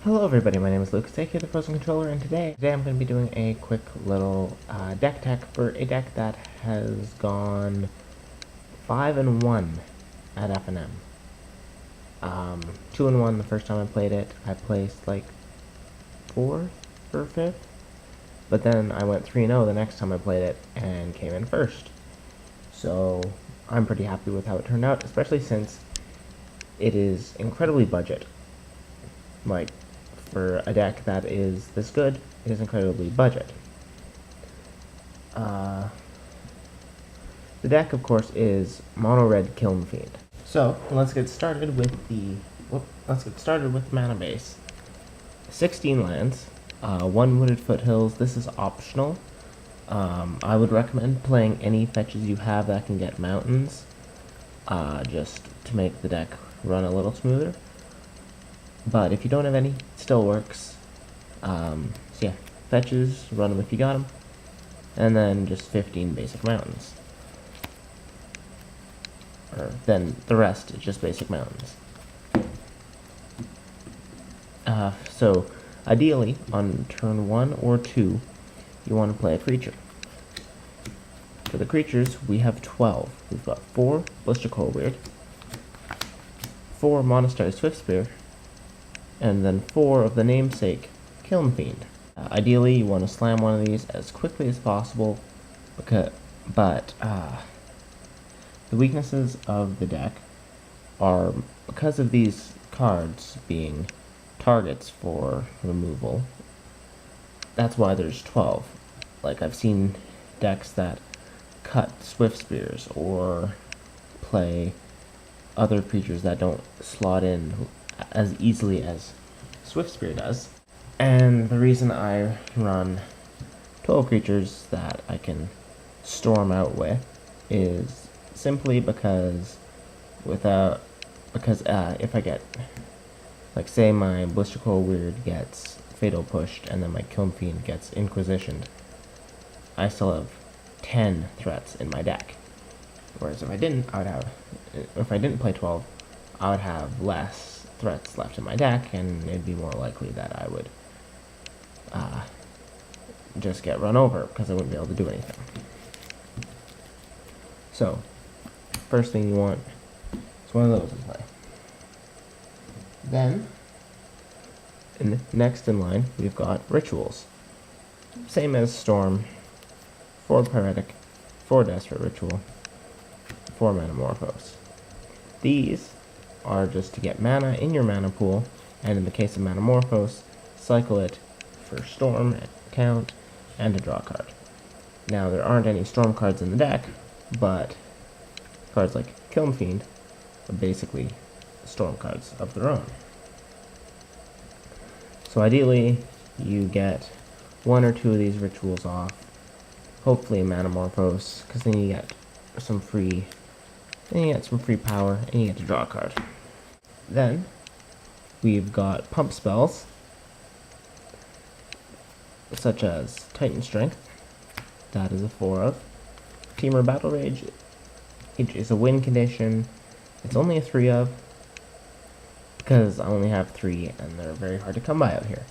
Hello everybody, my name is Lucas, aka the Frozen Controller, and today I'm going to be doing a quick little deck tech for a deck that has gone 5-1 at F&M. 2-1 the first time I played it. I placed like 4th or 5th, but then I went 3-0 the next time I played it and came in 1st. So I'm pretty happy with how it turned out, especially since it is incredibly budget. Like, for a deck that is this good, it is incredibly budget. The deck, of course, is mono red Kiln Fiend. So let's get started with mana base. 16 lands, 1 wooded foothills. This is optional. I would recommend playing any fetches you have that can get mountains, just to make the deck run a little smoother. But if you don't have any, it still works. So yeah, fetches, run them if you got them, and then just 15 basic mountains. Or then the rest is just basic mountains. So ideally, on turn 1 or 2, you want to play a creature. For the creatures, we have 12. We've got 4 Ballistic Weird, 4 Monastery Swiftspear, and then 4 of the namesake Kiln Fiend. Ideally, you want to slam one of these as quickly as possible, but the weaknesses of the deck are because of these cards being targets for removal. That's why there's 12. Like, I've seen decks that cut Swift Spears or play other creatures that don't slot in as easily as Swift Spear does. And the reason I run 12 creatures that I can storm out with is simply because if I get, like, say my Ballistical Weird gets Fatal Pushed and then my Kiln Fiend gets Inquisitioned, I still have 10 threats in my deck. Whereas if I didn't play 12, I would have less threats left in my deck, and it'd be more likely that I would just get run over because I wouldn't be able to do anything. So, first thing you want is one of those in play. Then, next in line, we've got Rituals. Same as Storm, 4 Pyretic, 4 Desperate Ritual, 4 Metamorphose. These are just to get mana in your mana pool, and in the case of Metamorphose, cycle it for Storm count and a draw card. Now, there aren't any Storm cards in the deck, but cards like Kiln Fiend are basically Storm cards of their own. So ideally, you get 1 or 2 of these rituals off, hopefully a Metamorphose, because then you get some free power, and you get to draw a card. Then, we've got pump spells, such as Titan Strength, that is a 4 of. Teamer Battle Rage, it is a win condition, it's only a 3 of, because I only have 3, and they're very hard to come by out here.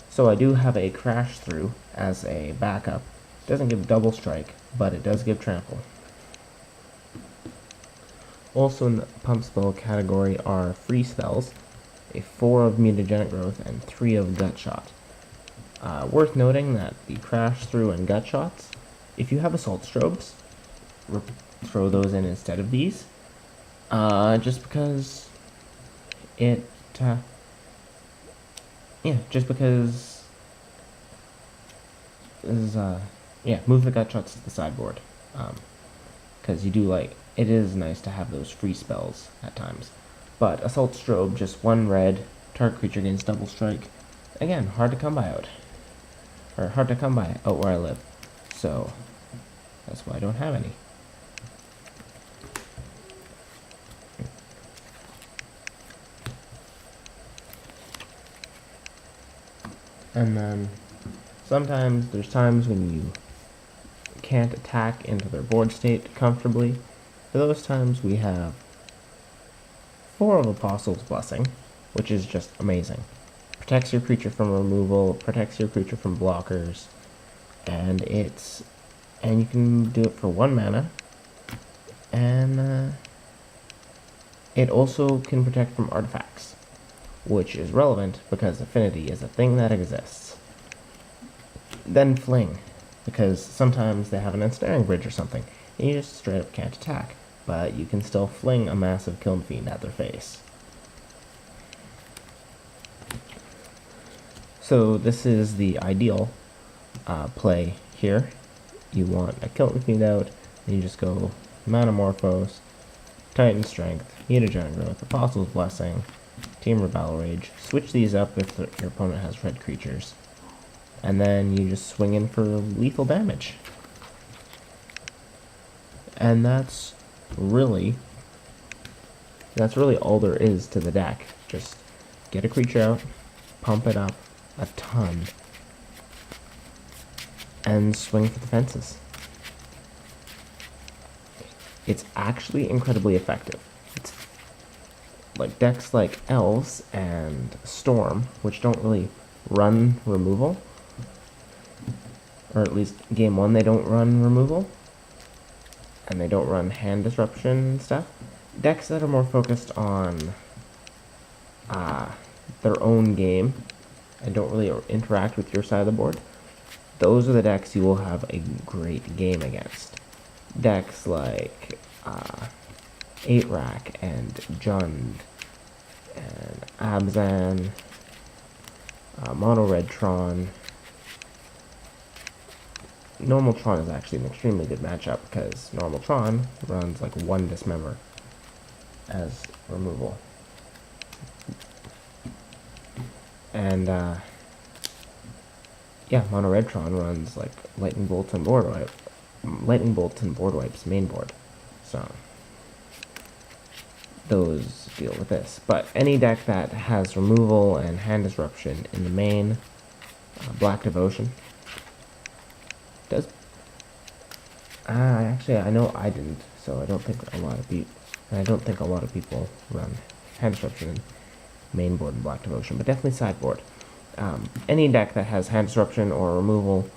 So I do have a Crash Through as a backup. It doesn't give double strike, but it does give trample. Also in the pump spell category are free spells, a 4 of Mutagenic Growth and 3 of Gut Shot. Worth noting that the Crash Through and Gut Shots, if you have Assault Strobes, throw those in instead of these, just because move the Gut Shots to the sideboard, because it is nice to have those free spells at times. But Assault Strobe, just 1 red, target creature gains double strike. Again, hard to come by out where I live. So that's why I don't have any. And then sometimes there's times when you can't attack into their board state comfortably. For those times, we have 4 of Apostle's Blessing, which is just amazing. protects your creature from removal, protects your creature from blockers, and you can do it for 1 mana, and it also can protect from artifacts, which is relevant because affinity is a thing that exists. Then fling, because sometimes they have an ensnaring bridge or something, and you just straight up can't attack, but you can still fling a massive Kiln Fiend at their face. So this is the ideal play here. You want a Kiln Fiend out, and you just go Manamorphose, Titan Strength, Mutagenic Growth, Apostle's Blessing, Temur Battle Rage. Switch these up if your opponent has red creatures. And then you just swing in for lethal damage. And that's really all there is to the deck. Just get a creature out, pump it up a ton, and swing for the fences. It's actually incredibly effective. It's like decks like Elves and Storm, which don't really run removal, or at least game 1 they don't run removal, and they don't run hand disruption and stuff. Decks that are more focused on their own game and don't really interact with your side of the board, those are the decks you will have a great game against. Decks like 8-Rack and Jund and Abzan, Mono Red Tron. Normal Tron is actually an extremely good matchup because Normal Tron runs like 1 Dismember as removal. And yeah, Mono Red Tron runs like Lightning Bolt and Board Wipes main board. So those deal with this. But any deck that has removal and hand disruption in the main, Black Devotion does. Actually, I know I didn't, so I don't think a lot of people run hand disruption in main board and Black Devotion, but definitely sideboard. Any deck that has hand disruption or removal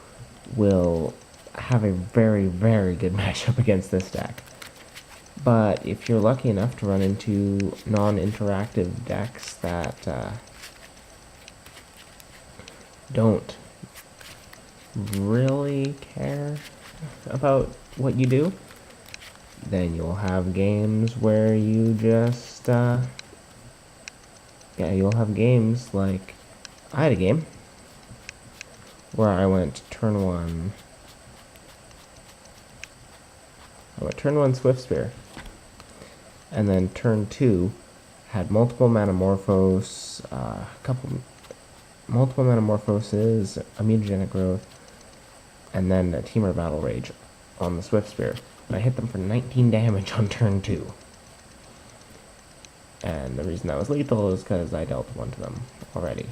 will have a very, very good matchup against this deck. But if you're lucky enough to run into non-interactive decks that don't really care about what you do, then you'll have games where you just you'll have games like I had a game where I went turn 1 Swift Spear, and then turn 2 had multiple Manamorphose, multiple Manamorphoses, a Mutagenic Growth, and then a Temur Battle Rage on the Swift Spear. And I hit them for 19 damage on turn 2. And the reason that was lethal is because I dealt 1 to them already,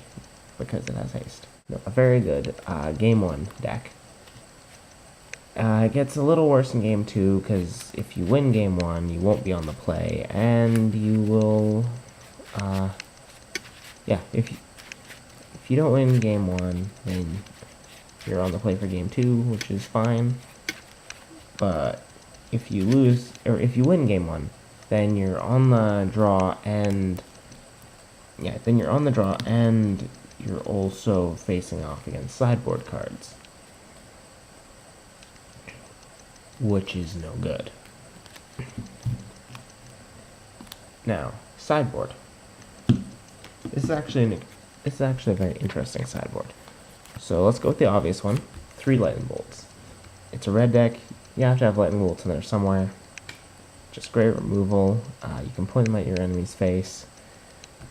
because it has haste. No, a very good game 1 deck. It gets a little worse in game 2, because if you win game 1, you won't be on the play, and you will, if you don't win game 1, then you're on the play for game 2, which is fine. But if you lose, or if you win game 1, then you're on the draw, and you're also facing off against sideboard cards, which is no good. Now, sideboard. This is actually a very interesting sideboard. So let's go with the obvious one: 3 lightning bolts. It's a red deck. You have to have lightning bolts in there somewhere. Just great removal. You can point them at your enemy's face.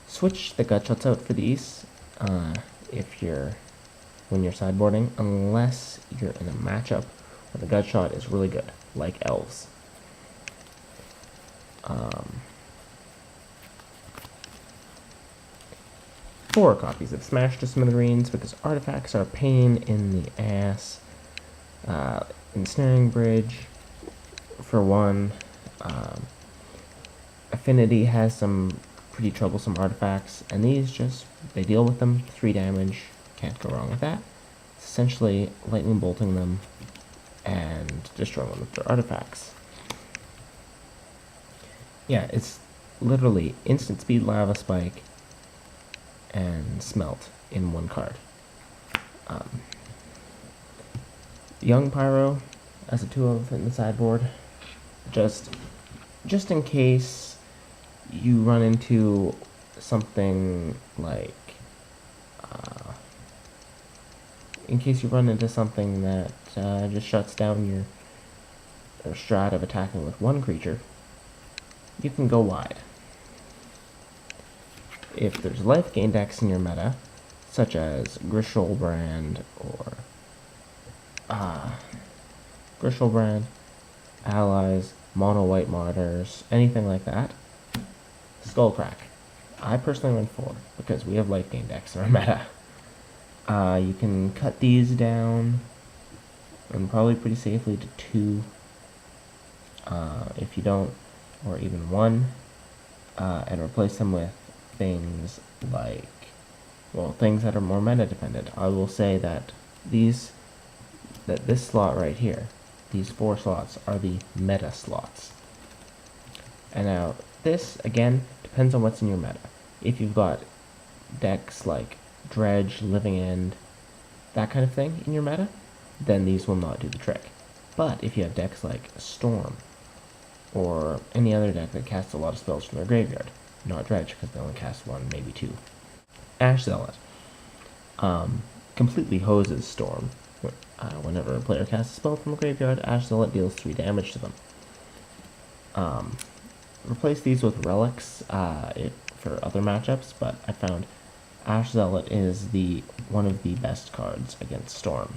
Switch the gutshots out for these when you're sideboarding, unless you're in a matchup where the gutshot is really good, like Elves. 4 copies of Smash to Smithereens, because artifacts are a pain in the ass. Ensnaring Bridge for 1. Affinity has some pretty troublesome artifacts, and these just, they deal with them, 3 damage, can't go wrong with that. It's essentially lightning bolting them and destroying them with their artifacts. Yeah, it's literally instant speed lava spike and smelt in 1 card. Young Pyro as a 2-of in the sideboard, just in case you run into something like, in case you run into something that just shuts down your strat of attacking with 1 creature, you can go wide. If there's life gain decks in your meta, such as Grishelbrand or Grishelbrand, Allies, Mono White Martyrs, anything like that, Skullcrack. I personally went 4 because we have life gain decks in our meta. You can cut these down and probably pretty safely to 2 if you don't, or even 1, and replace them with things like, well, things that are more meta dependent. I will say that this slot right here, these 4 slots are the meta slots. And now this again depends on what's in your meta. If you've got decks like Dredge, Living End, that kind of thing in your meta, then these will not do the trick. But if you have decks like Storm, or any other deck that casts a lot of spells from their graveyard, not Dredge because they only cast 1, maybe 2. Ash Zealot completely hoses Storm. Whenever a player casts a spell from a graveyard, Ash Zealot deals 3 damage to them. Replace these with Relics for other matchups, but I found Ash Zealot is one of the best cards against Storm.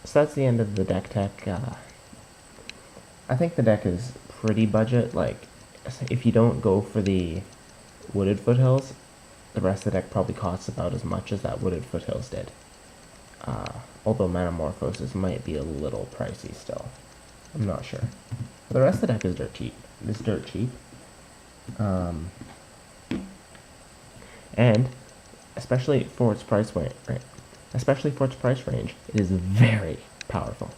So that's the end of the deck tech. I think the deck is pretty budget. Like, if you don't go for the Wooded Foothills, the rest of the deck probably costs about as much as that Wooded Foothills did. Although Metamorphosis might be a little pricey still. I'm not sure. But the rest of the deck is dirt cheap. It's dirt cheap. And especially for its price range, it is very powerful.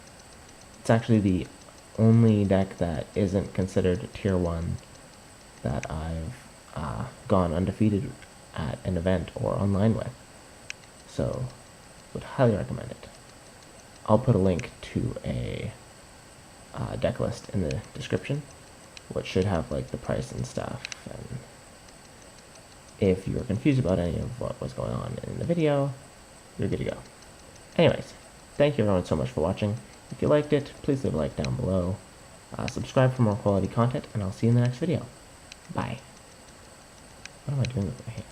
It's actually the only deck that isn't considered tier 1 that I've gone undefeated at an event or online with. So, would highly recommend it. I'll put a link to a deck list in the description, which should have like the price and stuff. And if you were confused about any of what was going on in the video, you're good to go. Anyways, thank you everyone so much for watching. If you liked it, please leave a like down below. Subscribe for more quality content, and I'll see you in the next video. Bye. What am I doing with my hand?